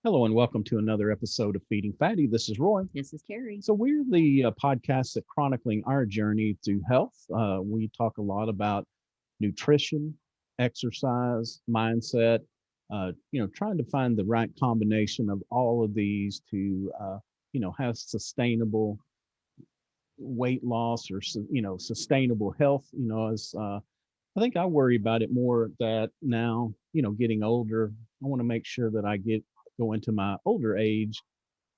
Hello and welcome to another episode of Feeding Fatty. This is Roy. This is Carrie. So we're the podcast that chronicling our journey through health. We talk a lot about nutrition, exercise, mindset. Trying to find the right combination of all of these to have sustainable weight loss or sustainable health. As I think I worry about it more that now getting older, I want to make sure that go into my older age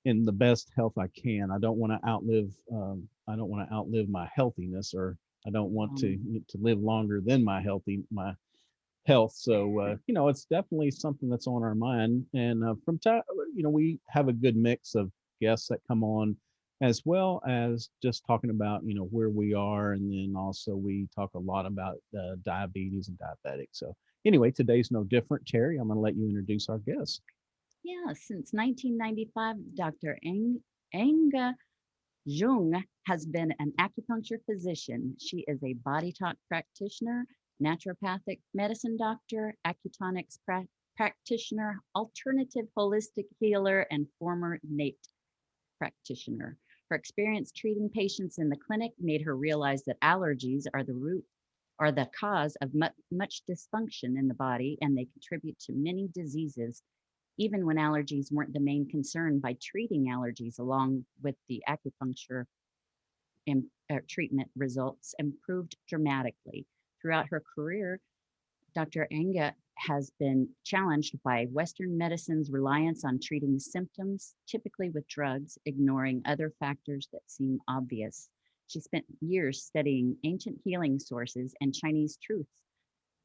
in the best health I can. I don't want to outlive my healthiness, or I don't want to live longer than my health. So it's definitely something that's on our mind. And from time, we have a good mix of guests that come on, as well as just talking about where we are, and then also we talk a lot about diabetes and diabetics. So anyway, today's no different. Terry, I'm going to let you introduce our guest. Yeah, since 1995, Dr. Ynge Ljung has been an acupuncture physician. She is a BodyTalk practitioner, Naturopathic Medicine Doctor, Acutonic practitioner, alternative holistic healer, and former NAET practitioner. Her experience treating patients in the clinic made her realize that allergies are the cause of much dysfunction in the body, and they contribute to many diseases, even when allergies weren't the main concern. By treating allergies along with the acupuncture treatment, results improved dramatically. Throughout her career, Dr. Ynge has been challenged by Western medicine's reliance on treating symptoms, typically with drugs, ignoring other factors that seem obvious. She spent years studying ancient healing sources and Chinese truths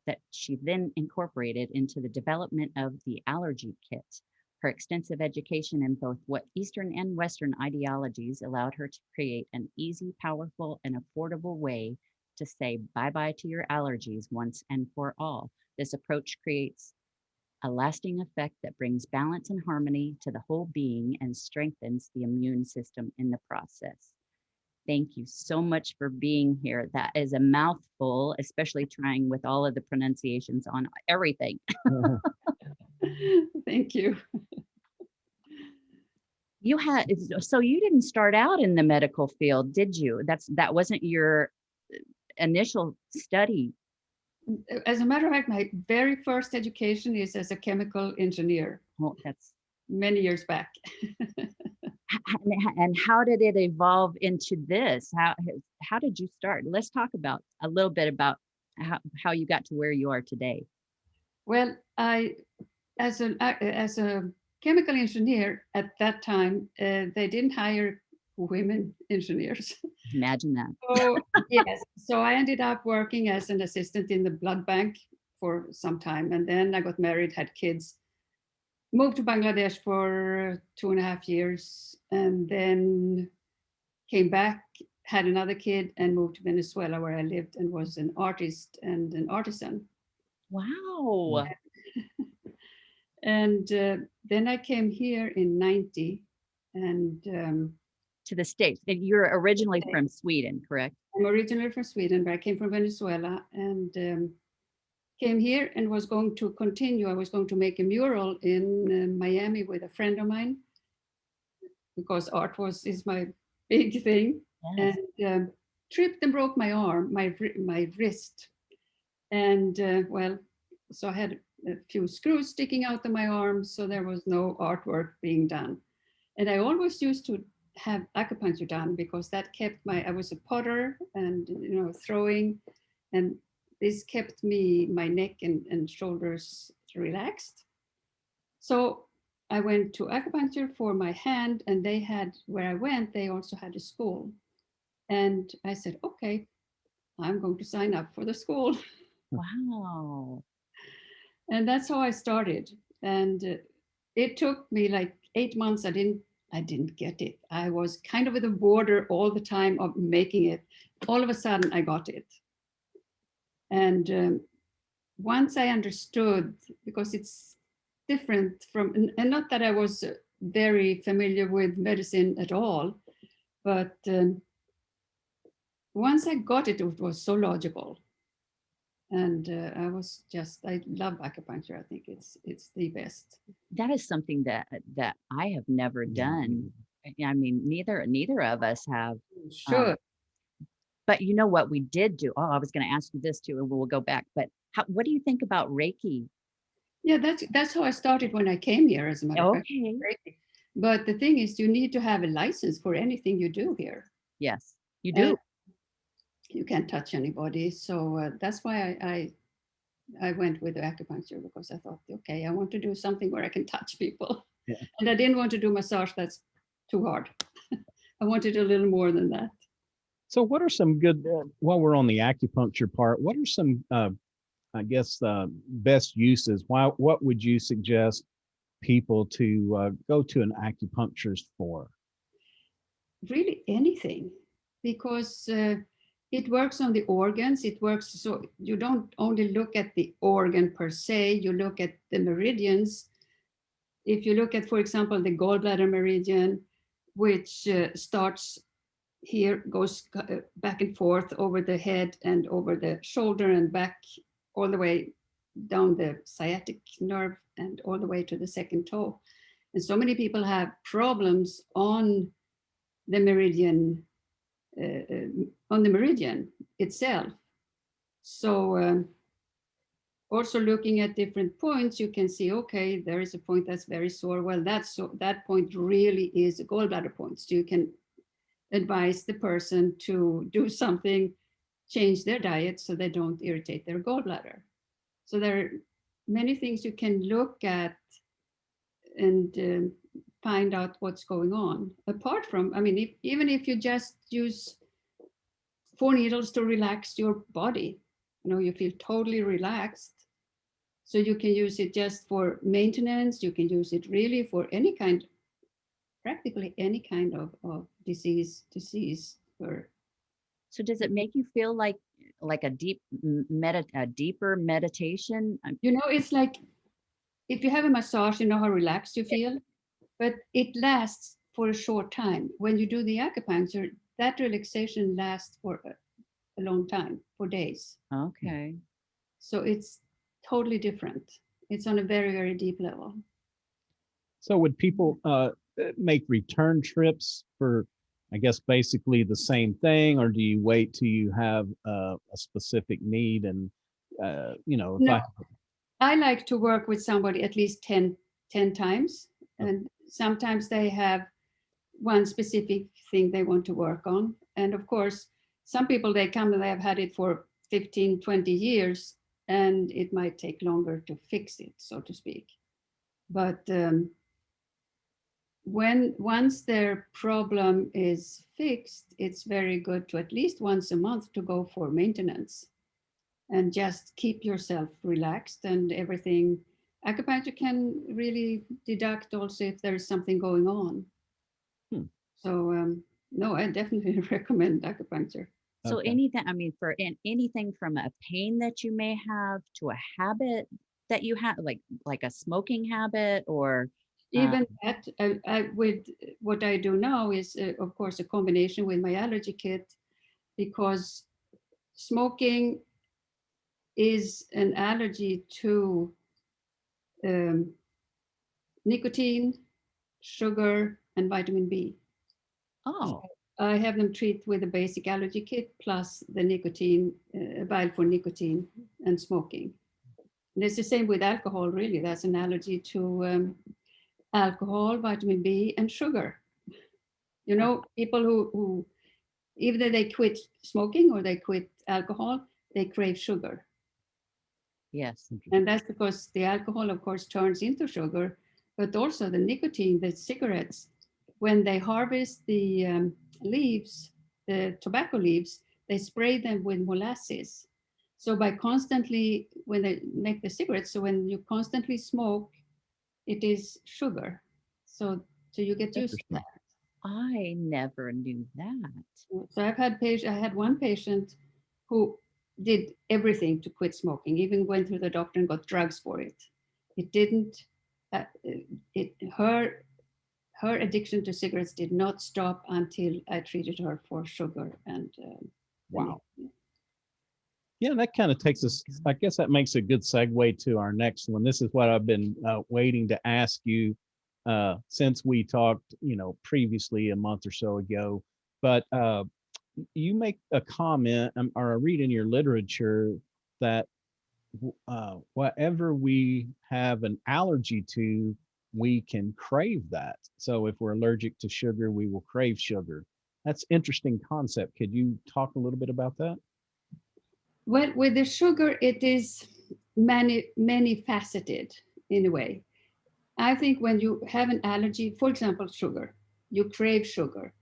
that she then incorporated into the development of the allergy kit. Her extensive education in both Eastern and Western ideologies allowed her to create an easy, powerful, and affordable way to say bye-bye to your allergies once and for all. This approach creates a lasting effect that brings balance and harmony to the whole being and strengthens the immune system in the process. Thank you so much for being here. That is a mouthful, especially trying with all of the pronunciations on everything. Thank you. So you didn't start out in the medical field, did you? That wasn't your initial study. As a matter of fact, my very first education is as a chemical engineer. Well, that's many years back. And how did it evolve into this? How did you start? Let's talk about a little bit about how you got to where you are today. Well, as a chemical engineer at that time, they didn't hire women engineers. Imagine that. So yes, so I ended up working as an assistant in the blood bank for some time, and then I got married, had kids, moved to Bangladesh for 2.5 years, and then came back, had another kid, and moved to Venezuela, where I lived and was an artist and an artisan. Wow. And then I came here in 90, and to the States. And you're originally from Sweden, correct? I'm originally from Sweden, but I came from Venezuela, and came here and was going to continue. I was going to make a mural in Miami with a friend of mine, because art is my big thing. Yes. And tripped and broke my arm, my wrist. And so I had a few screws sticking out of my arm, so there was no artwork being done. And I always used to have acupuncture done, because that kept I was a potter and throwing, and this kept my neck and shoulders relaxed. So I went to acupuncture for my hand, and where I went, they also had a school. And I said, okay, I'm going to sign up for the school. Wow. And that's how I started. And it took me like 8 months. I didn't get it. I was kind of at the border all the time of making it. All of a sudden I got it. And once I understood, because it's different and not that I was very familiar with medicine at all, but once I got it, it was so logical. And I love acupuncture. I think it's the best. That is something that I have never done. I mean, neither of us have. Sure. But you know what we did do? Oh, I was going to ask you this too, and we'll go back. But what do you think about Reiki? Yeah, that's how I started when I came here, as a matter of fact. Okay. Reiki. But the thing is, you need to have a license for anything you do here. Yes, you do. And you can't touch anybody. So that's why I went with the acupuncture, because I thought, okay, I want to do something where I can touch people. Yeah. And I didn't want to do massage. That's too hard. I wanted a little more than that. So what are some good, while we're on the acupuncture part, what are some, I guess, best uses? What would you suggest people to go to an acupuncturist for? Really anything, because it works on the organs. It works, so you don't only look at the organ per se, you look at the meridians. If you look at, for example, the gallbladder meridian, which starts here, goes back and forth over the head and over the shoulder and back all the way down the sciatic nerve and all the way to the second toe. And so many people have problems on the meridian, itself. So also looking at different points, you can see, okay, there is a point that's very sore. Well, that point really is a gallbladder point. So you can advise the person to do something, change their diet so they don't irritate their gallbladder. So there are many things you can look at and find out what's going on. Apart from, I mean, even if you just use 4 needles to relax your body, you feel totally relaxed. So you can use it just for maintenance. You can use it really for practically any kind of disease. Or So does it make you feel like a deeper meditation? It's like if you have a massage, you know how relaxed you feel, but it lasts for a short time. When you do the acupuncture, that relaxation lasts for a long time, for days. Okay. So it's totally different. It's on a very, very deep level. So would people make return trips for, I guess, basically the same thing, or do you wait till you have a specific need? And, No, I like to work with somebody at least 10 times. And sometimes they have one specific thing they want to work on. And of course, some people, they come and they have had it for 15, 20 years, and it might take longer to fix it, so to speak. But once their problem is fixed, it's very good to at least once a month to go for maintenance and just keep yourself relaxed and everything. Acupuncture can really deduct also if there's something going on. So no, I definitely recommend acupuncture. So Okay. anything, I mean, anything from a pain that you may have to a habit that you have, like a smoking habit, or Even that, with what I do now is, of course, a combination with my allergy kit, because smoking is an allergy to nicotine, sugar, and vitamin B. oh, I have them treat with a basic allergy kit plus the nicotine, vial for nicotine and smoking. And it's the same with alcohol, really. That's an allergy to alcohol, vitamin B, and sugar. People who either they quit smoking or they quit alcohol, they crave sugar. yes. And that's because the alcohol, of course, turns into sugar, but also the nicotine, the cigarettes, when they harvest the leaves, the tobacco leaves, they spray them with molasses. So by constantly, when they make the cigarettes, so when you constantly smoke, it is sugar. So you get used to that. I never knew that. So I had one patient who did everything to quit smoking, even went to the doctor and got drugs for it. It didn't, her addiction to cigarettes did not stop until I treated her for sugar and wow. Yeah, that kind of takes us, I guess that makes a good segue to our next one. This is what I've been waiting to ask you since we talked, previously a month or so ago. But you make a comment, or I read in your literature that whatever we have an allergy to, we can crave that. So if we're allergic to sugar, we will crave sugar. That's interesting concept. Could you talk a little bit about that? Well, with the sugar, it is many faceted in a way. I think when you have an allergy, for example, sugar, you crave sugar.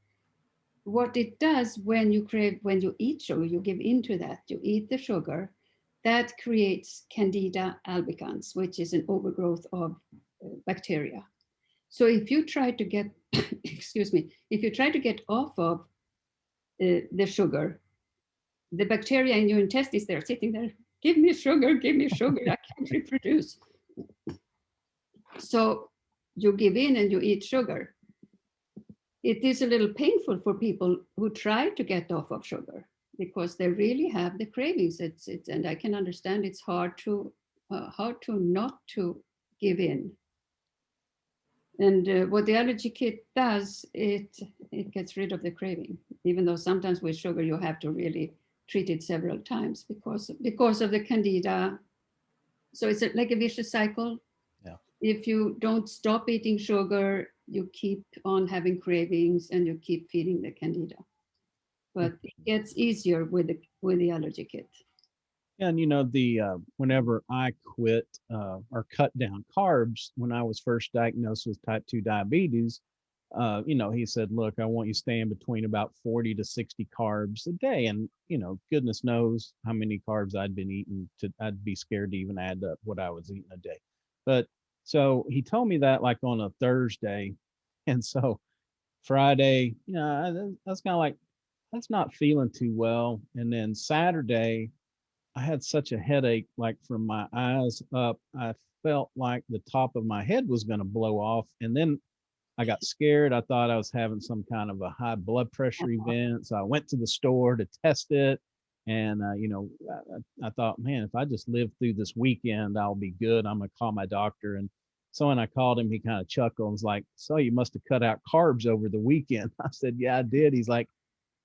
What it does when you eat sugar, you give into that, you eat the sugar, that creates Candida albicans, which is an overgrowth of bacteria. So if you try to get, excuse me, if you try to get off of the sugar, the bacteria in your intestines, they're sitting there, give me sugar, I can't reproduce. So you give in and you eat sugar. It is a little painful for people who try to get off of sugar because they really have the cravings. And I can understand it's hard to not to give in. And what the allergy kit does, it gets rid of the craving, even though sometimes with sugar you have to really treat it several times because of the Candida. So it's like a vicious cycle. Yeah. If you don't stop eating sugar, you keep on having cravings and you keep feeding the Candida. But it gets easier with the allergy kit. And the whenever I quit or cut down carbs when I was first diagnosed with type 2 diabetes, he said, look, I want you staying between about 40 to 60 carbs a day. And, goodness knows how many carbs I'd been eating. I'd be scared to even add up what I was eating a day. But so he told me that like on a Thursday. And so Friday, that's kind of like, that's not feeling too well. And then Saturday, I had such a headache, like from my eyes up, I felt like the top of my head was going to blow off. And then I got scared. I thought I was having some kind of a high blood pressure event. So I went to the store to test it. And, I thought, man, if I just live through this weekend, I'll be good. I'm going to call my doctor. And so when I called him, he kind of chuckled and was like, so you must have cut out carbs over the weekend. I said, yeah, I did. He's like,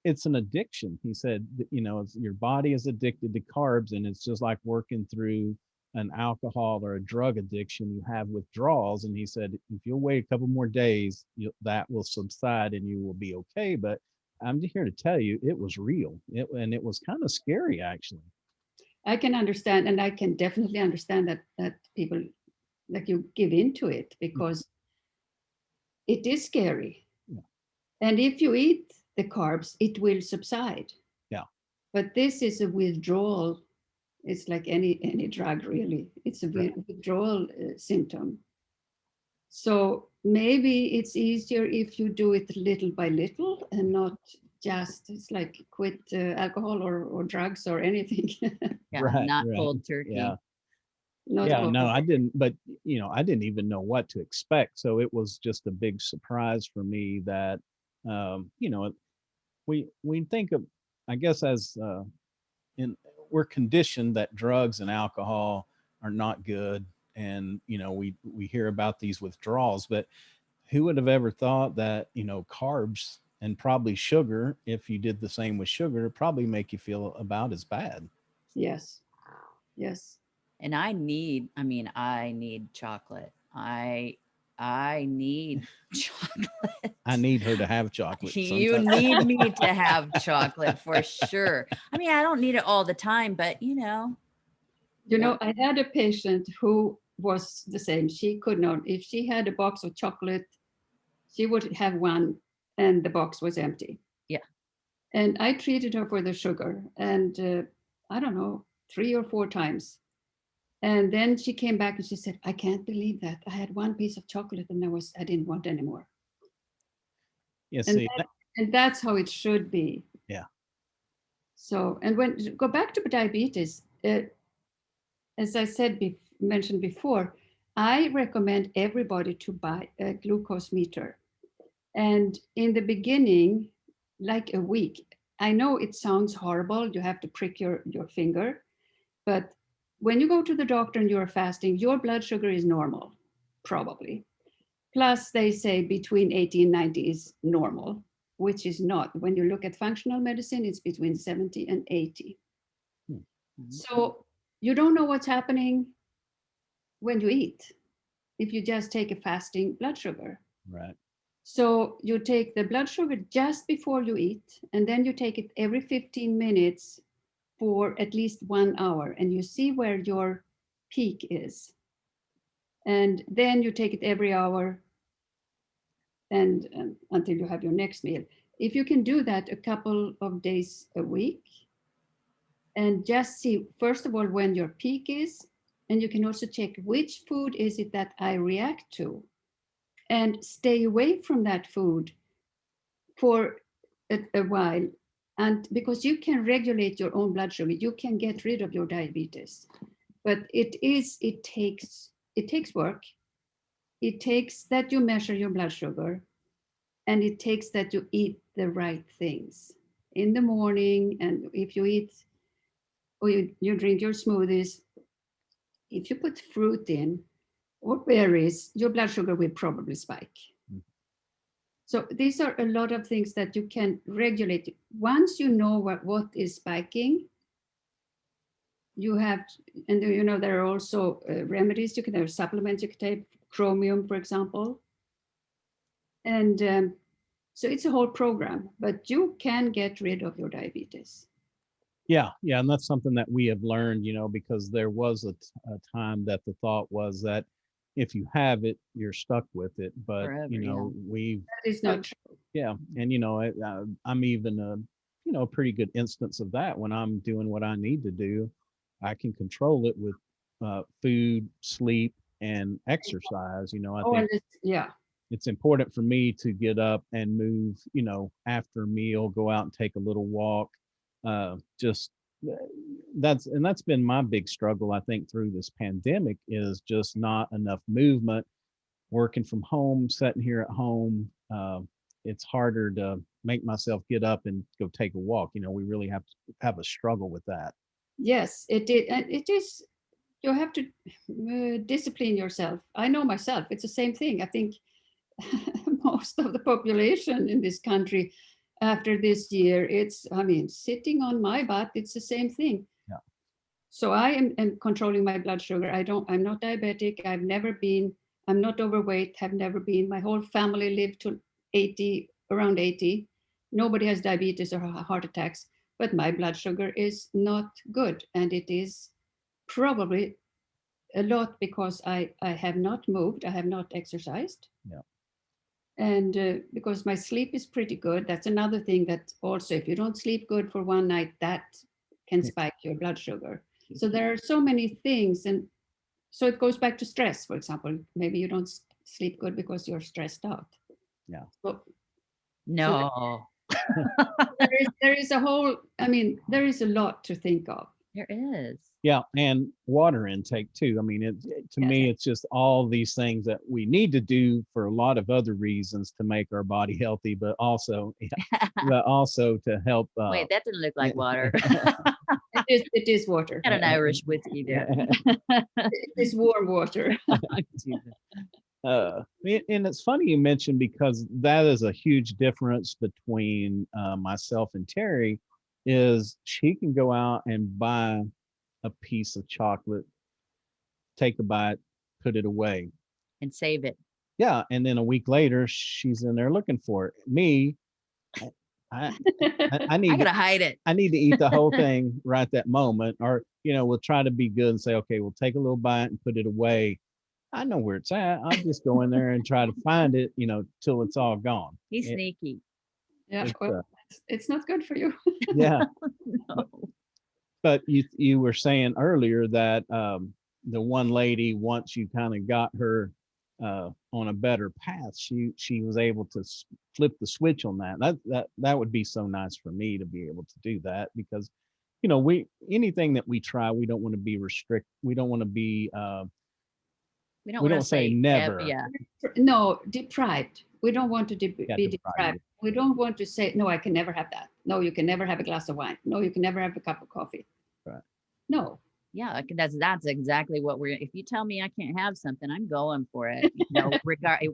it's an addiction. He said, your body is addicted to carbs, and it's just like working through an alcohol or a drug addiction. You have withdrawals. And he said, if you'll wait a couple more days, that will subside and you will be okay. But I'm just here to tell you, it was real. And it was kind of scary, actually. I can understand, and I can definitely understand that people, like, you give into it because it is scary. Yeah. And if you eat the carbs, it will subside. Yeah. But this is a withdrawal. It's like any drug, really. It's a withdrawal symptom. So maybe it's easier if you do it little by little and not just, it's like quit alcohol or drugs or anything. Yeah, Right, not right. cold turkey. Yeah. Not Yeah, cold. no, I didn't, but I didn't even know what to expect. So it was just a big surprise for me that, we think of, I guess, as we're conditioned that drugs and alcohol are not good. And, we hear about these withdrawals, but who would have ever thought that, carbs and probably sugar, if you did the same with sugar, probably make you feel about as bad. Yes. Yes. And I need chocolate. I need chocolate. I need her to have chocolate. You sometimes. need me to have chocolate for sure. I mean, I don't need it all the time, but I had a patient who was the same. She could not, if she had a box of chocolate, she would have one and the box was empty. Yeah. And I treated her for the sugar and I don't know, 3 or 4 times. And then she came back and she said, I can't believe that. I had one piece of chocolate and I didn't want any more. Yeah, and that's how it should be. Yeah. So, and go back to diabetes, as I mentioned before, I recommend everybody to buy a glucose meter. And in the beginning, like a week, I know it sounds horrible. You have to prick your finger, But when you go to the doctor and you're fasting, your blood sugar is normal, probably. Plus, they say between 80 and 90 is normal, which is not. When you look at functional medicine, it's between 70 and 80. So you don't know what's happening when you eat if you just take a fasting blood sugar. Right. So you take the blood sugar just before you eat, and then you take it every 15 minutes for at least 1 hour, and you see where your peak is. And then you take it every hour and until you have your next meal. If you can do that a couple of days a week, and just see, first of all, when your peak is, and you can also check which food is it that I react to, and stay away from that food for a while. And because you can regulate your own blood sugar, you can get rid of your diabetes. But it takes work. It takes that you measure your blood sugar, and it takes that you eat the right things in the morning. And if you eat or you drink your smoothies, if you put fruit in or berries, your blood sugar will probably spike. So these are a lot of things that you can regulate. Once you know what is spiking, you have, and you know, there are also remedies. There are supplements you can take, chromium, for example. And so it's a whole program, but you can get rid of your diabetes. Yeah, and that's something that we have learned, because there was a time that the thought was that if you have it, you're stuck with it. But Forever, we've That is not true. and I'm even a pretty good instance of that. When I'm doing what I need to do, I can control it with food, sleep, and exercise. I think it's important for me to get up and move, after a meal, go out and take a little walk. Just that's been my big struggle, I think, through this pandemic, is just not enough movement. Working from home, sitting here at home, it's harder to make myself get up and go take a walk. We really have to have a struggle with that. Yes, it is. You have to discipline yourself. I know myself. It's the same thing. I think most of the population in this country after this year, sitting on my butt, it's the same thing. Yeah. So I am controlling my blood sugar. I'm not diabetic. I'm not overweight, have never been. My whole family lived to 80, around 80. Nobody has diabetes or heart attacks, but my blood sugar is not good. And it is probably a lot because I have not moved, I have not exercised. Yeah. And because my sleep is pretty good. That's another thing that also, if you don't sleep good for one night, that can spike your blood sugar. So there are so many things. And so it goes back to stress, for example. Maybe you don't sleep good because you're stressed out. Yeah. So, no. there is a whole, there is a lot to think of. There is. Yeah, and water intake too. To me, it's just all these things that we need to do for a lot of other reasons to make our body healthy, but also to help. Wait, that didn't look like water. It is water. Got an Irish whiskey there. It is warm water. And it's funny you mentioned, because that is a huge difference between myself and Terry. Is she can go out and buy a piece of chocolate, take a bite, put it away, and save it. Yeah, and then a week later, she's in there looking for it. Me, I need I gotta hide it. I need to eat the whole thing right that moment, or we'll try to be good and say, okay, we'll take a little bite and put it away. I know where it's at. I'll just go in there and try to find it, till it's all gone. He's sneaky. Yeah, it's not good for you. Yeah. No. But you were saying earlier that the one lady, once you kind of got her on a better path, she was able to flip the switch on that. That would be so nice for me to be able to do that, because anything that we try, we don't want to be we don't want to be we don't say never. No, deprived. We don't want to be deprived. We don't want to say, no, I can never have that. No, you can never have a glass of wine. No, you can never have a cup of coffee. Right. No, Yeah, that's exactly what if you tell me I can't have something, I'm going for it. You know,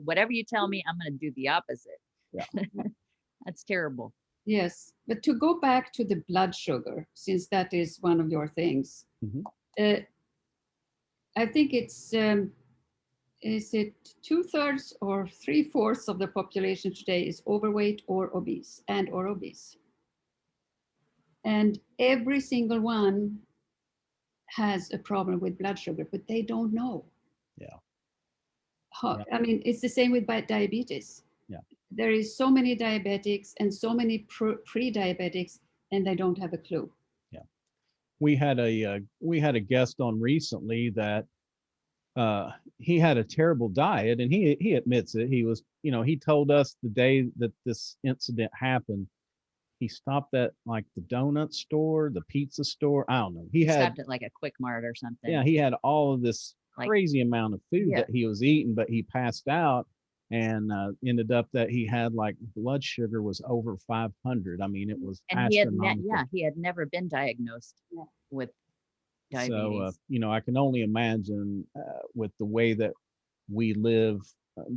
whatever you tell me, I'm going to do the opposite. Yeah. That's terrible. Yes, but to go back to the blood sugar, since that is one of your things, Mhm. I think it's is it 2/3 or 3/4 of the population today is overweight or obese or obese. And every single one has a problem with blood sugar, but they don't know. Yeah. Yeah. I mean, it's the same with diabetes. Yeah. There is so many diabetics and so many pre-diabetics, and they don't have a clue. Yeah. We had a guest on recently that he had a terrible diet, and he admits it. He was, he told us the day that this incident happened, he stopped at like the donut store, the pizza store. I don't know. He had stopped at like a Quick Mart or something. Yeah, he had all of this crazy amount of food that he was eating, but he passed out and ended up that he had like blood sugar was over 500. I mean, it was astronomical. He had never been diagnosed with diabetes. So, I can only imagine with the way that we live,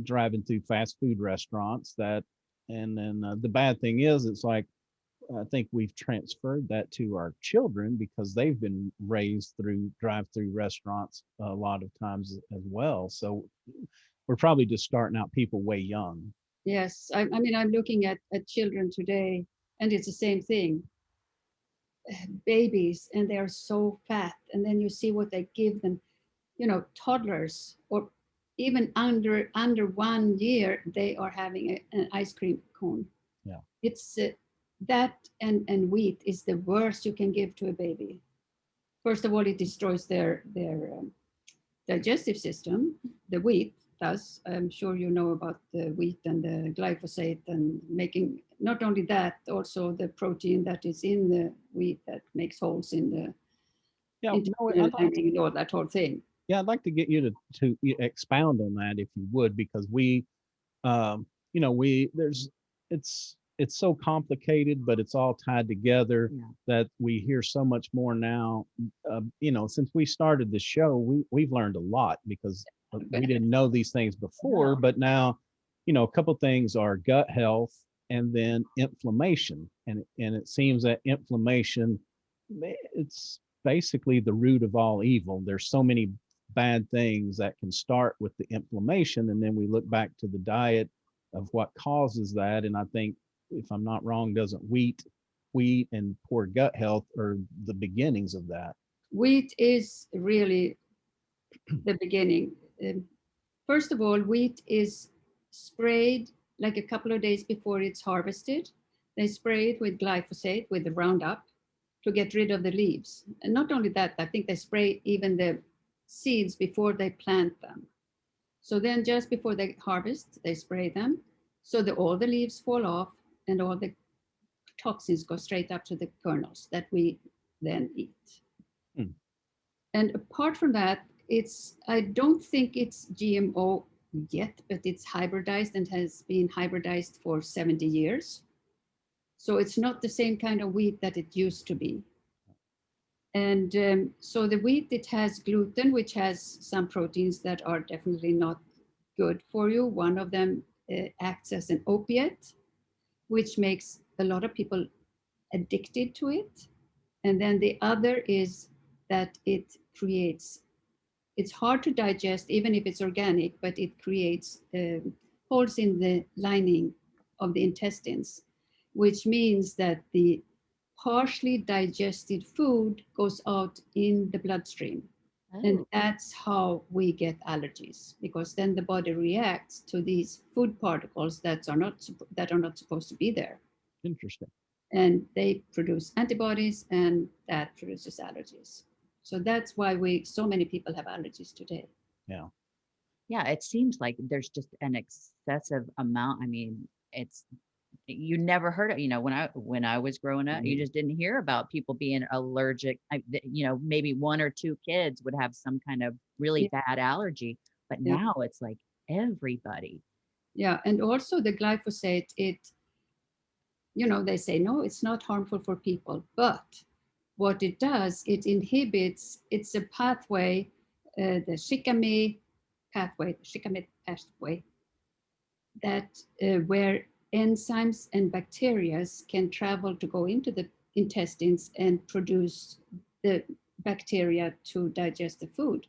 driving through fast food restaurants, and then the bad thing is, it's like, I think we've transferred that to our children because they've been raised through drive-through restaurants a lot of times as well. So we're probably just starting out people way young. Yes, I mean, I'm looking at children today, and it's the same thing. Babies, and they're so fat, and then you see what they give them. Toddlers, or even under 1 year, they are having an ice cream cone. Yeah, it's that and wheat is the worst you can give to a baby. First of all, it destroys their digestive system. The wheat does. I'm sure you know about the wheat and the glyphosate, and making not only that, also the protein that is in the wheat that makes holes in the lining and all that whole thing. Yeah, I'd like to get you to expound on that if you would, because it's so complicated, but it's all tied together that we hear so much more now. Since we started the show, we've learned a lot because we didn't know these things before, but now, a couple things are gut health and then inflammation. And it seems that inflammation, it's basically the root of all evil. There's so many bad things that can start with the inflammation, and then we look back to the diet of what causes that. And I think, if I'm not wrong, doesn't wheat and poor gut health are the beginnings of that? Wheat is really the beginning. First of all, wheat is sprayed like a couple of days before it's harvested. They spray it with glyphosate, with the Roundup, to get rid of the leaves. And not only that, I think they spray even the seeds before they plant them. So then just before they harvest, they spray them so that all the leaves fall off and all the toxins go straight up to the kernels that we then eat. And apart from that, I don't think it's GMO yet, but it's hybridized and has been hybridized for 70 years. So it's not the same kind of wheat that it used to be. And so the wheat, it has gluten, which has some proteins that are definitely not good for you. One of them acts as an opiate, which makes a lot of people addicted to it. And then the other is that it's hard to digest, even if it's organic, but it creates holes in the lining of the intestines, which means that the partially digested food goes out in the bloodstream. Oh. And that's how we get allergies, because then the body reacts to these food particles that are not supposed to be there. Interesting. And they produce antibodies, and that produces allergies. So that's why so many people have allergies today. Yeah. Yeah, it seems like there's just an excessive amount. I mean, you never heard of, when I was growing up, you just didn't hear about people being allergic. Maybe one or two kids would have some kind of really bad allergy, but now it's like everybody. Yeah, and also the glyphosate, they say, no, it's not harmful for people, but what it does, it inhibits, it's a pathway, the shikame pathway, that where enzymes and bacteria can travel to go into the intestines and produce the bacteria to digest the food.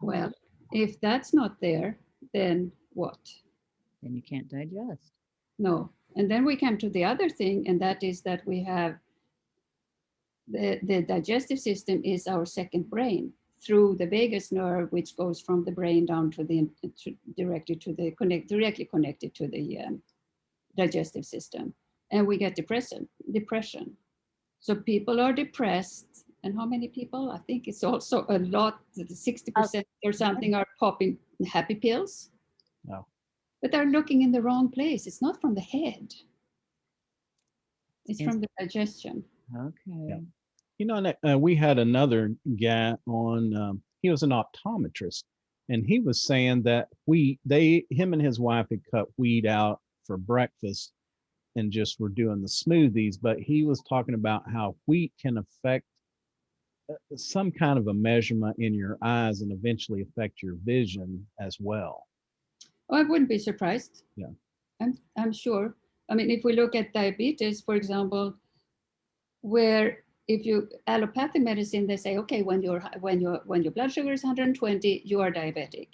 Well, if that's not there, then what? Then you can't digest. No. And then we come to the other thing, and that is that we have the digestive system is our second brain through the vagus nerve, which goes from the brain down to the directly connected to the digestive system, and we get depression. So people are depressed, and how many people? I think it's also a lot. 60% or something are popping happy pills. No. But they're looking in the wrong place. It's not from the head. It's from the digestion. Okay. Yeah. You know, we had another guy on, he was an optometrist, and he was saying that him and his wife had cut wheat out for breakfast and just were doing the smoothies, but he was talking about how wheat can affect some kind of a measurement in your eyes and eventually affect your vision as well. Oh, I wouldn't be surprised. Yeah. I'm sure. I mean, if we look at diabetes, for example, where if you allopathic medicine, they say, okay, when your blood sugar is 120, you are diabetic.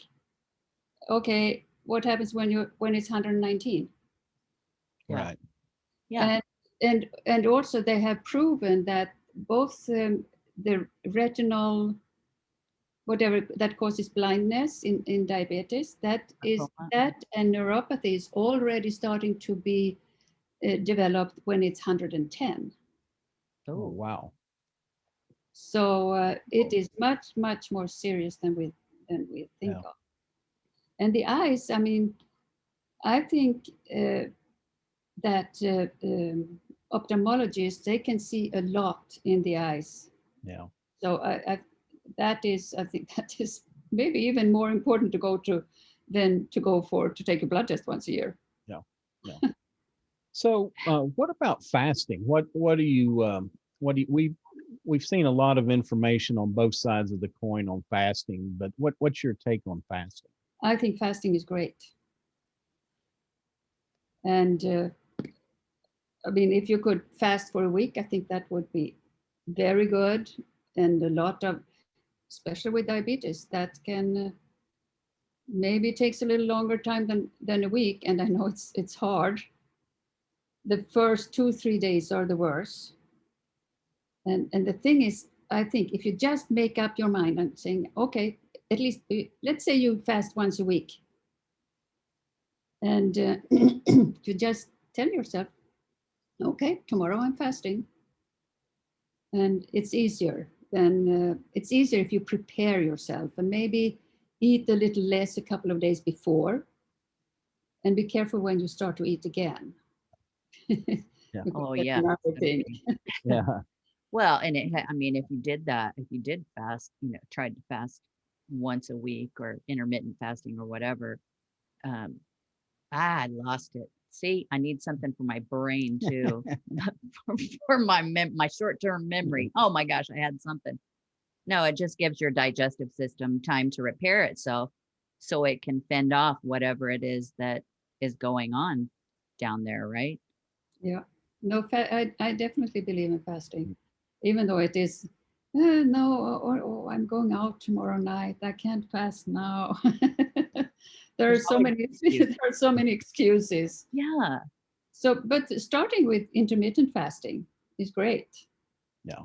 Okay, what happens when it's 119? Right. Yeah. And also they have proven that both the retinal, whatever that causes blindness in diabetes, that and neuropathy is already starting to be developed when it's 110. Oh, wow. So it is much, much more serious than we think of. And the eyes, I mean, I think that ophthalmologists, they can see a lot in the eyes. Yeah. So I think that is maybe even more important to go to than to take a blood test once a year. Yeah. Yeah. So what about fasting? We've seen a lot of information on both sides of the coin on fasting, but what's your take on fasting? I think fasting is great. And I mean, if you could fast for a week, I think that would be very good. And a lot of, especially with diabetes, that can maybe takes a little longer time than a week. And I know it's hard. The first 2-3 days are the worst. And the thing is, I think if you just make up your mind and saying, okay, at least let's say you fast once a week, and you just tell yourself, okay, tomorrow I'm fasting, and it's easier if you prepare yourself and maybe eat a little less a couple of days before, and be careful when you start to eat again. Yeah. Oh, yeah. Yeah. Well, and I mean, if you did fast, tried to fast once a week or intermittent fasting or whatever, I lost it. See, I need something for my brain too, for my short-term memory. Oh my gosh, I had something. No, it just gives your digestive system time to repair itself so it can fend off whatever it is that is going on down there, right? Yeah. No, I definitely believe in fasting, even though it is, no, or I'm going out tomorrow night. I can't fast now. There are so many excuses. Yeah. So, but starting with intermittent fasting is great. Yeah.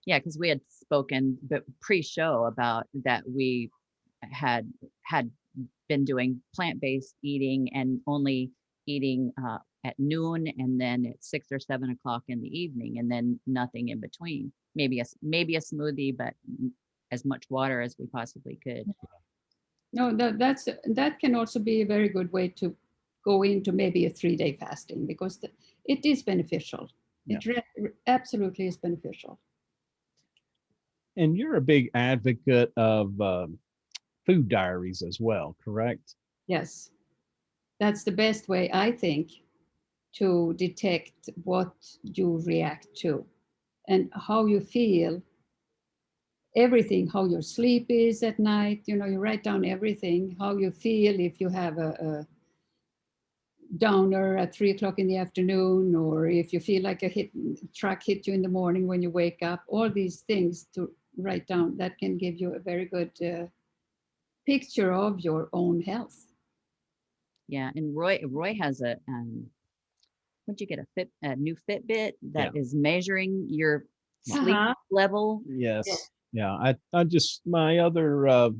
Yeah, because we had spoken pre-show about that we had been doing plant-based eating and only eating at noon and then at 6 or 7 o'clock in the evening, and then nothing in between. Maybe a smoothie, but as much water as we possibly could. No, that can also be a very good way to go into maybe a 3-day fasting, because it is beneficial. Yeah. It absolutely is beneficial. And you're a big advocate of food diaries as well, correct? Yes, that's the best way, I think, to detect what you react to. and how you feel, everything, how your sleep is at night, you write down everything, how you feel if you have a downer at 3 o'clock in the afternoon, or if you feel like a truck hit you in the morning when you wake up, all these things to write down, that can give you a very good picture of your own health. Yeah, and Roy has a what'd you get, a new Fitbit that is measuring your sleep level? Yes. Yeah. I just, my other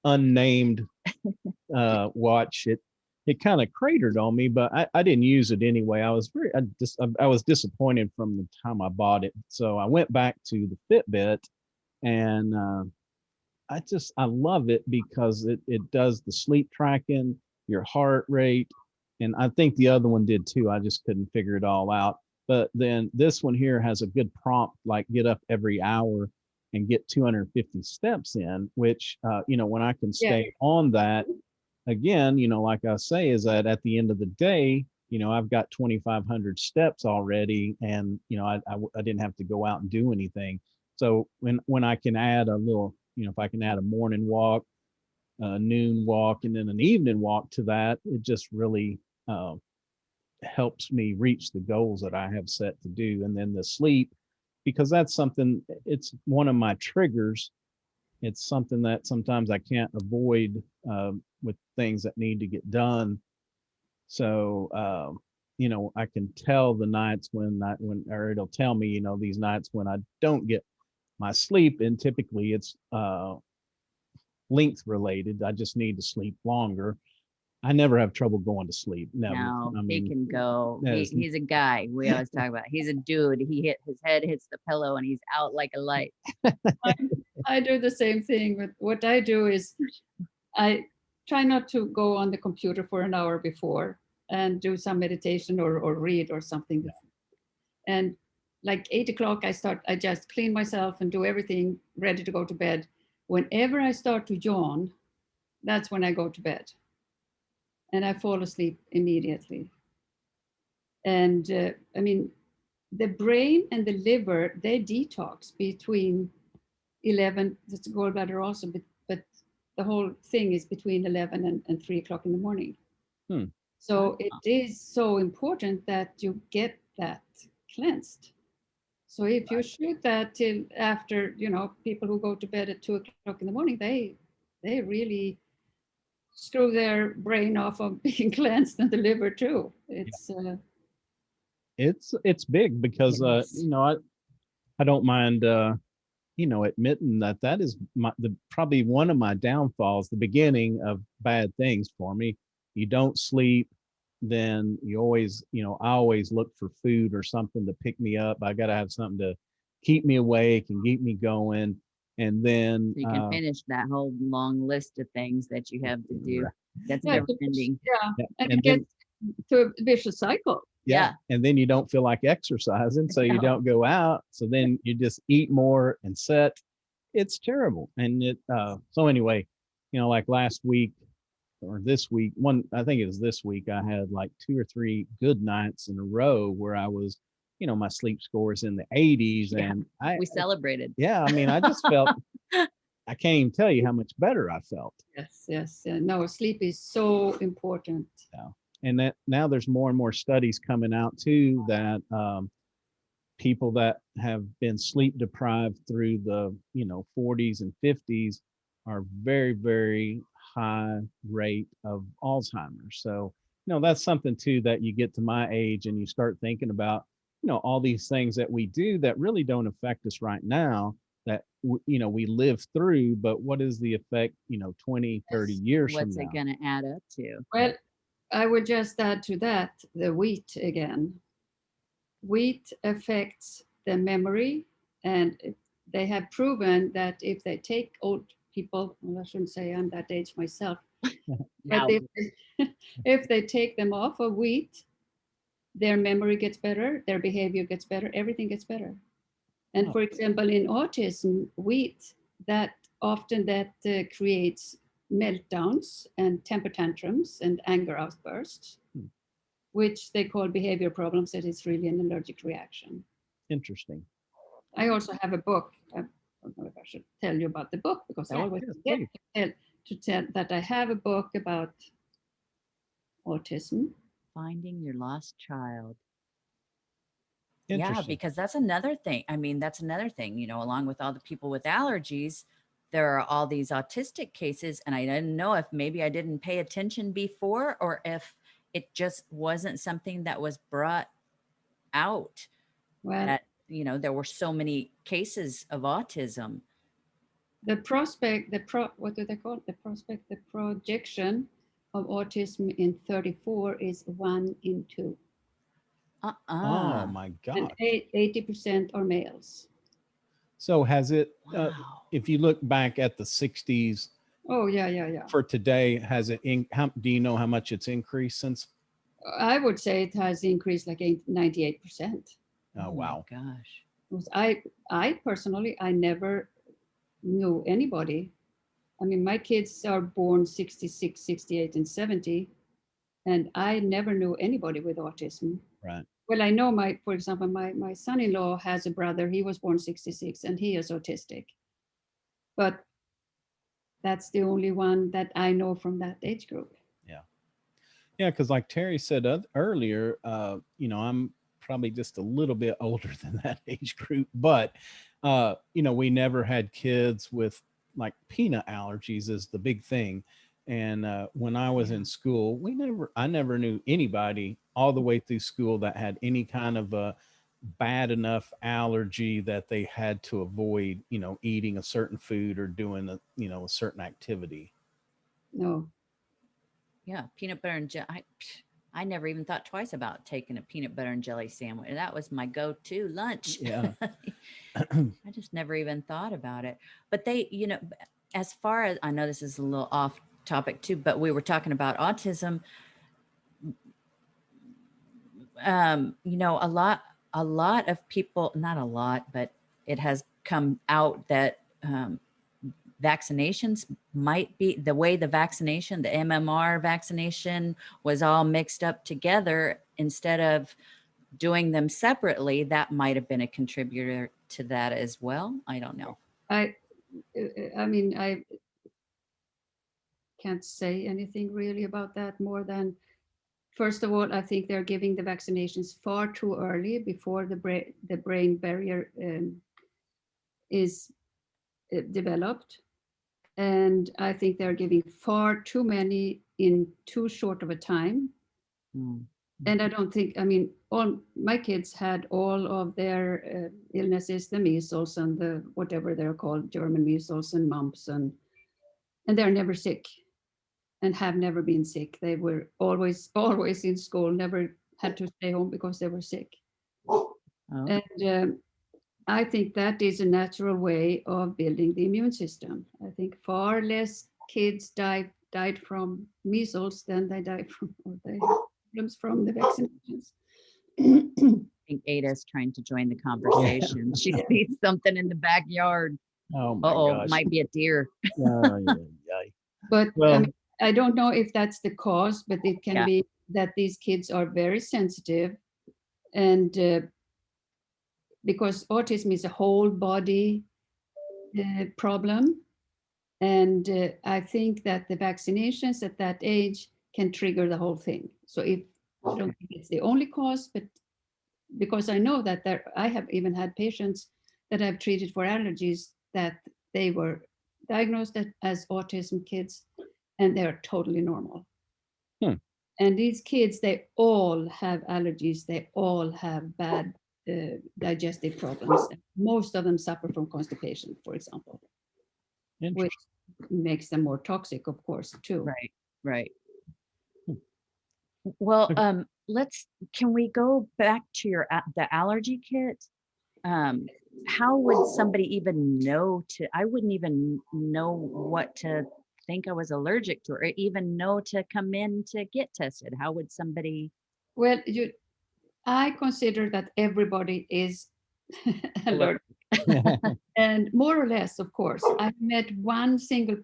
unnamed watch, it kind of cratered on me, but I didn't use it anyway. I was I was disappointed from the time I bought it. So I went back to the Fitbit, and I love it because it does the sleep tracking, your heart rate, and I think the other one did too. I just couldn't figure it all out. But then this one here has a good prompt, like get up every hour and get 250 steps in, which when I can stay on that, again, like I say, is that at the end of the day, I've got 2,500 steps already, and I didn't have to go out and do anything. So when I can add a little, if I can add a morning walk, a noon walk, and then an evening walk to that, it just really helps me reach the goals that I have set to do. And then the sleep, because that's something, it's one of my triggers. It's something that sometimes I can't avoid with things that need to get done. So, I can tell the nights or it'll tell me, these nights when I don't get my sleep, and typically it's length related. I just need to sleep longer. I never have trouble going to sleep. Never. No, he can go. He's a guy. We always talk about. He's a dude. His head hits the pillow and he's out like a light. I do the same thing. But what I do is I try not to go on the computer for an hour before and do some meditation or read or something. And like 8 o'clock, I just clean myself and do everything ready to go to bed. Whenever I start to yawn, that's when I go to bed. And I fall asleep immediately. And the brain and the liver, they detox between 11, that's gallbladder also, but the whole thing is between 11 and 3 o'clock in the morning. So it is so important that you get that cleansed. So if you shoot that till after, people who go to bed at 2 o'clock in the morning, they really screw their brain off of being cleansed, and the liver too. It's big because I don't mind admitting that is probably one of my downfalls, the beginning of bad things for me. You don't sleep, then you always, I always look for food or something to pick me up. I got to have something to keep me awake and keep me going. And then you can finish that whole long list of things that you have to do. That's never ending. And it gets to a vicious cycle. Yeah. And then you don't feel like exercising, so you don't go out. So then you just eat more and set. It's terrible. And so anyway, like last week or this week, I think it was this week, I had like 2 or 3 good nights in a row where I was, my sleep score is in the 80s, and we celebrated. Yeah. I mean, I just felt, I can't even tell you how much better I felt. Yes. No, sleep is so important. Yeah. And that now there's more and more studies coming out too, that people that have been sleep deprived through the 40s and 50s are very, very high rate of Alzheimer's. So that's something too, that you get to my age and you start thinking about all these things that we do that really don't affect us right now, that we live through, but what is the effect 20, 30 years from now? What's it going to add up to? Well, I would just add to that the wheat again. Wheat affects the memory, and they have proven that if they take old people, well, I shouldn't say I'm that age myself, but if they take them off of wheat, their memory gets better, their behavior gets better, everything gets better. And for example, in autism, wheat, that creates meltdowns and temper tantrums and anger outbursts, which they call behavior problems. That is really an allergic reaction. Interesting. I also have a book. I don't know if I should tell you about the book because I Yeah. always Yes, forget please. to tell that I have a book about autism. Finding your lost child. Yeah, Interesting. because that's another thing. I mean, that's another thing, you know, along with all the people with allergies, there are all these autistic cases. And I didn't know if maybe I didn't pay attention before or if it just wasn't something that was brought out Well, that, you know, there were so many cases of autism. the prospect, what do they call it? The prospect, the projection of autism in 34 is 1 in 2. Oh my And God. 80% are males. So has it, Wow. if you look back at the 60s Oh, yeah. for today, has it, do you know how much it's increased since? I would say it has increased like 98%. Oh, Oh my wow. gosh. Because I personally, I never knew anybody. I mean, my kids are born 66, 68, and 70, and I never knew anybody with autism. Right. Well, I know for example, my son-in-law has a brother. He was born 66 and he is autistic. But that's the only one that I know from that age group. Yeah. Yeah. Cause like Terry said earlier, you know, I'm probably just a little bit older than that age group, but, you know, we never had kids with like peanut allergies is the big thing. And when I was Yeah. in school, I never knew anybody all the way through school that had any kind of a bad enough allergy that they had to avoid, you know, eating a certain food or doing a, you know, a certain activity. No, Yeah. Peanut butter and jelly. I never even thought twice about taking a peanut butter and jelly sandwich. That was my go-to lunch. Yeah. I just never even thought about it. But they, you know, as far as I know, this is a little off topic too, but we were talking about autism. You know, a lot of people, not a lot, but it has come out that vaccinations might be the way the vaccination, the MMR vaccination was all mixed up together instead of doing them separately. That might have been a contributor to that as well. I don't know. I mean, I can't say anything really about that more than, first of all, I think they're giving the vaccinations far too early before the brain barrier is developed. And I think they're giving far too many in too short of a time. Mm. And I don't think, I mean, all my kids had all of their illnesses, the measles and the whatever they're called, German measles and mumps, and they're never sick and have never been sick. They were always in school, never had to stay home because they were sick. Oh. And I think that is a natural way of building the immune system. I think far less kids died from measles than they died from, or they had problems from the vaccinations. I think Ada's trying to join the conversation. She sees something in the backyard. Oh my Oh, gosh. might be a deer. Yeah. But Well, I don't know if that's the cause, but it can Yeah. be that these kids are very sensitive, and because autism is a whole body problem. And I think that the vaccinations at that age can trigger the whole thing. So I don't think it's the only cause, but because I know that I have even had patients that I've treated for allergies that they were diagnosed as autism kids, and they're totally normal. And these kids, they all have allergies. They all have bad digestive problems. Most of them suffer from constipation, for example, which makes them more toxic, of course, too. Right. Well, can we go back to the allergy kit? How would somebody even know I wouldn't even know what to think I was allergic to, or even know to come in to get tested. How would somebody? Well, I consider that everybody is allergic. And more or less, of course. I've met one single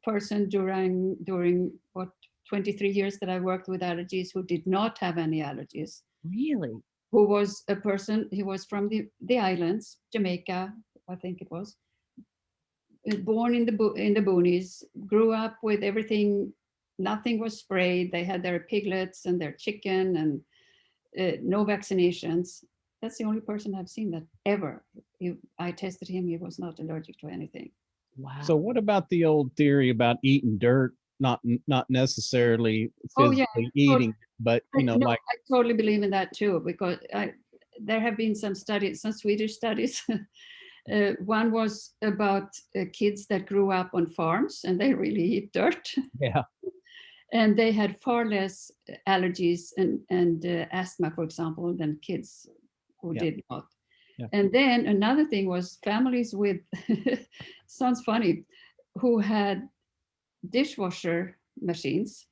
person during what 23 years that I worked with allergies who did not have any allergies. Really? who was a person, he was from the islands, Jamaica, I think it was, born in the boonies, grew up with everything, nothing was sprayed. They had their piglets and their chicken and no vaccinations. That's the only person I've seen that ever. I tested him, he was not allergic to anything. Wow. So what about the old theory about eating dirt, not necessarily Oh yeah, physically eating, but no, like I totally believe in that too, because there have been some studies, some Swedish studies. One was about kids that grew up on farms and they really eat dirt. yeah, And they had far less allergies and asthma, for example, than kids who Yeah. did not. Yeah. And then another thing was families with, sounds funny, who had dishwasher machines.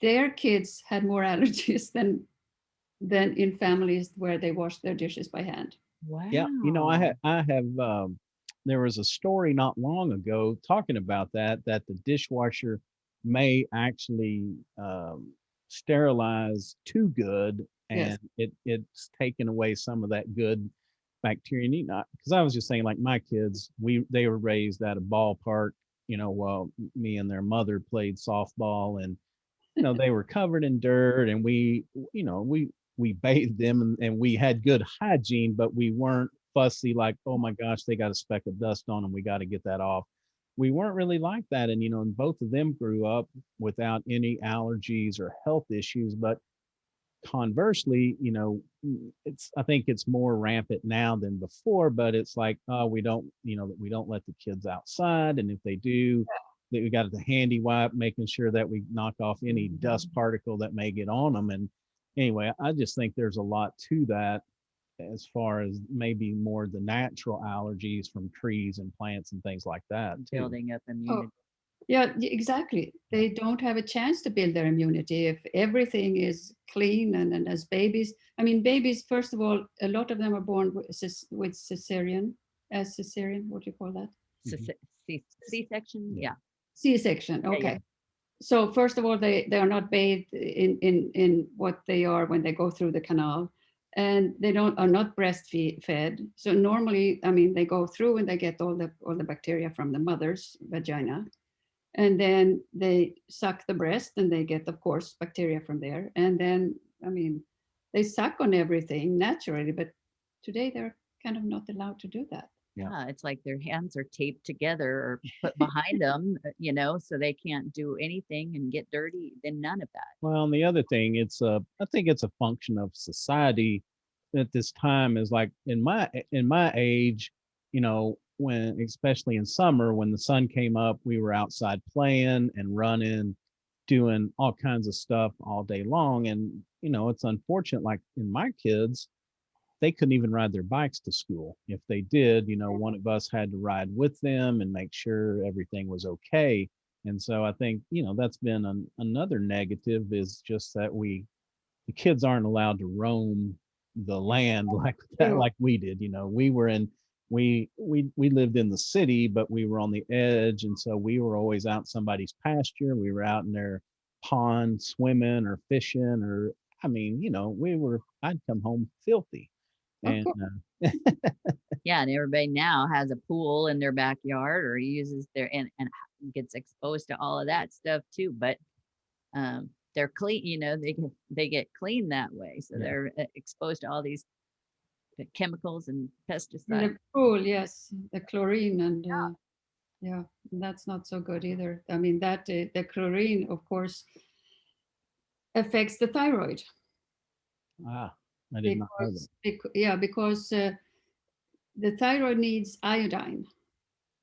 Their kids had more allergies than in families where they wash their dishes by hand. Wow. yeah. I have there was a story not long ago talking about that the dishwasher may actually sterilize too good, Yes. and it's taken away some of that good bacteria. Because I was just saying, like my kids, they were raised at a ballpark, while me and their mother played softball, and they were covered in dirt, and we bathed them, and we had good hygiene, but we weren't fussy like, oh my gosh, they got a speck of dust on them, we got to get that off. We weren't really like that. And both of them grew up without any allergies or health issues. But conversely, I think it's more rampant now than before, but it's like, we don't let the kids outside. And if they do, that we got the handy wipe, making sure that we knock off any dust particle that may get on them. And anyway, I just think there's a lot to that, as far as maybe more the natural allergies from trees and plants and things like that too. Building up Oh, immunity. yeah, exactly. They don't have a chance to build their immunity if everything is clean. And as babies, I mean, babies, first of all, a lot of them are born with cesarean, what do you call that? C-section. Yeah. C-section. Yeah, Okay. yeah. So first of all, they are not bathed in what they are when they go through the canal, and they are not breastfed. So normally, I mean, they go through and they get all the bacteria from the mother's vagina, and then they suck the breast and they get, of course, bacteria from there. And then, I mean, they suck on everything naturally, but today they're kind of not allowed to do that. Yeah, it's like their hands are taped together or put behind them, so they can't do anything and get dirty. Then none of that. Well, and the other thing, I think it's a function of society at this time. Is like in my age, when, especially in summer, when the sun came up, we were outside playing and running, doing all kinds of stuff all day long. And it's unfortunate, like in my kids, they couldn't even ride their bikes to school. If they did, one of us had to ride with them and make sure everything was okay. And so I think, that's been another negative, is just that the kids aren't allowed to roam the land like that, like we did. We were we lived in the city, but we were on the edge. And so we were always out in somebody's pasture. We were out in their pond swimming or fishing, or, I mean, I'd come home filthy. And Yeah, and everybody now has a pool in their backyard or uses their and gets exposed to all of that stuff too. But they're clean, they get clean that way. So Yeah. they're exposed to all these chemicals and In pesticides. the pool, yes, the chlorine and yeah, that's not so good either. I mean, that the chlorine, of course, affects the thyroid. I did not know that. Because the thyroid needs iodine,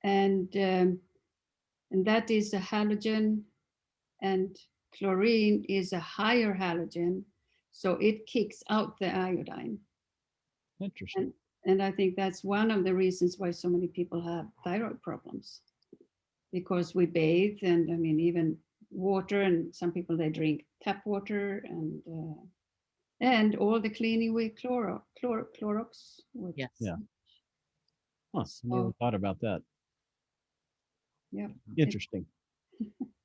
and that is a halogen, and chlorine is a higher halogen, so it kicks out the iodine. Interesting. And I think that's one of the reasons why so many people have thyroid problems, because we bathe, and I mean, even water, and some people, they drink tap water, and all the cleaning with Clorox. Yes. Yeah. Huh, I never So, thought about that. yeah. Interesting.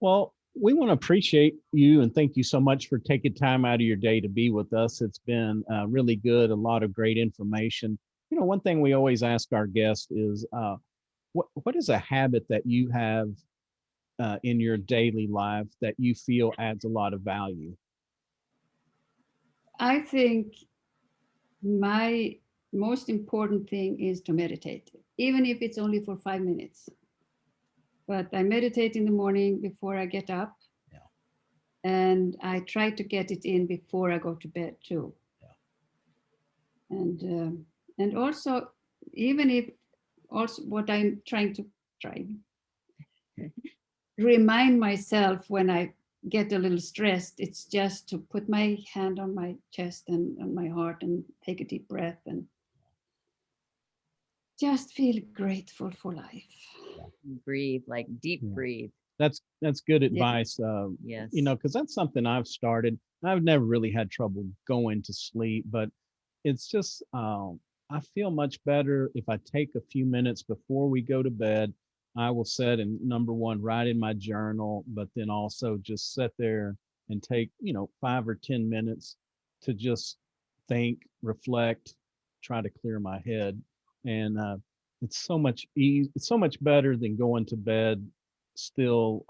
Well, we want to appreciate you and thank you so much for taking time out of your day to be with us. It's been really good, a lot of great information. You know, one thing we always ask our guests is, what is a habit that you have in your daily life that you feel adds a lot of value? I think my most important thing is to meditate, even if it's only for 5 minutes. But I meditate in the morning before I get up. Yeah. And I try to get it in before I go to bed too. Yeah. And also, even if also what I'm trying to remind myself when I get a little stressed, it's just to put my hand on my chest and on my heart and take a deep breath and just feel grateful for life. Breathe, like deep breathe. That's good Yeah. advice. Yes. You know, because that's something I've started. I've never really had trouble going to sleep, but it's just I feel much better if I take a few minutes before we go to bed. I will set and number one, write in my journal, but then also just sit there and take, 5 or 10 minutes to just think, reflect, try to clear my head. And it's so much it's so much better than going to bed still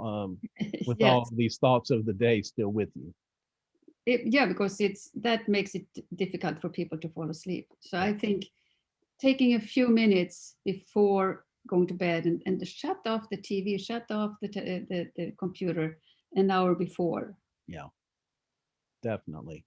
with Yes. all these thoughts of the day still with you. Yeah, because that makes it difficult for people to fall asleep. So I think taking a few minutes before going to bed and shut off the TV, shut off the computer an hour before. Yeah, definitely.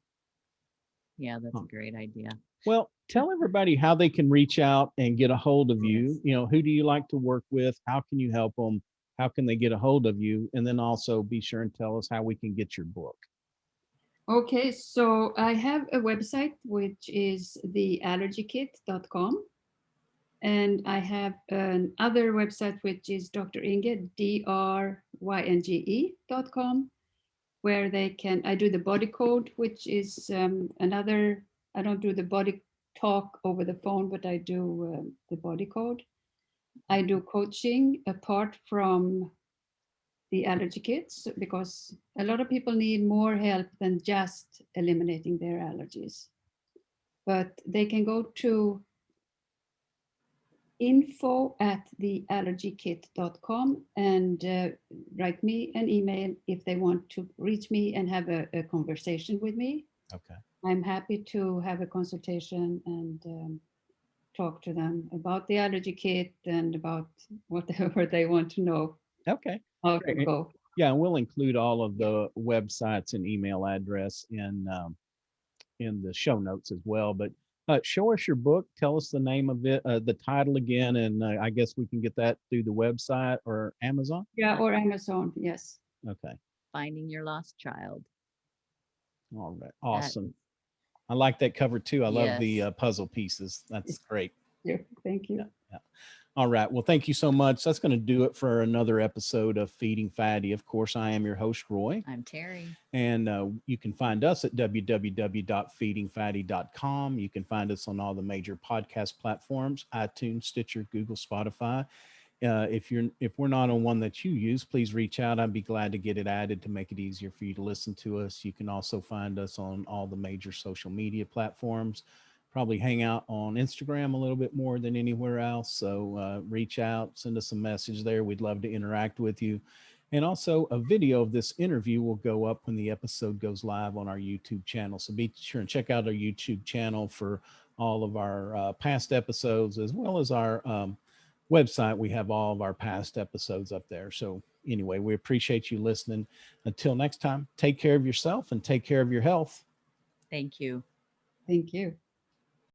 Yeah, that's a great idea. Well, tell everybody how they can reach out and get a hold of you. Yes. You know, who do you like to work with? How can you help them? How can they get a hold of you? And then also be sure and tell us how we can get your book. Okay, so I have a website which is theallergykit.com. And I have another website which is Dr. Ynge, drynge.com, where I do the body code, which is another, I don't do the body talk over the phone, but I do the body code. I do coaching apart from the allergy kits because a lot of people need more help than just eliminating their allergies. But they can go to info@theallergykit.com and write me an email if they want to reach me and have a conversation with me. Okay. I'm happy to have a consultation and talk to them about the allergy kit and about whatever they want to know. Okay. How to Great. go. Yeah, and we'll include all of the websites and email address in the show notes as well. But show us your book. Tell us the name of it, the title again, and I guess we can get that through the website or Amazon. Yeah, or Amazon. Yes. Okay. Finding Your Lost Child. All right. Awesome. I like that cover too. I love the Yes. puzzle pieces. That's great. Yeah, thank you. Yeah. All right. Well, thank you so much. That's going to do it for another episode of Feeding Fatty. Of course, I am your host, Roy. I'm Terry. And you can find us at www.feedingfatty.com. You can find us on all the major podcast platforms, iTunes, Stitcher, Google, Spotify. If we're not on one that you use, please reach out. I'd be glad to get it added to make it easier for you to listen to us. You can also find us on all the major social media platforms. Probably hang out on Instagram a little bit more than anywhere else. So reach out, send us a message there. We'd love to interact with you. And also a video of this interview will go up when the episode goes live on our YouTube channel. So be sure and check out our YouTube channel for all of our past episodes, as well as our website. We have all of our past episodes up there. So anyway, we appreciate you listening. Until next time, take care of yourself and take care of your health. Thank you. Thank you.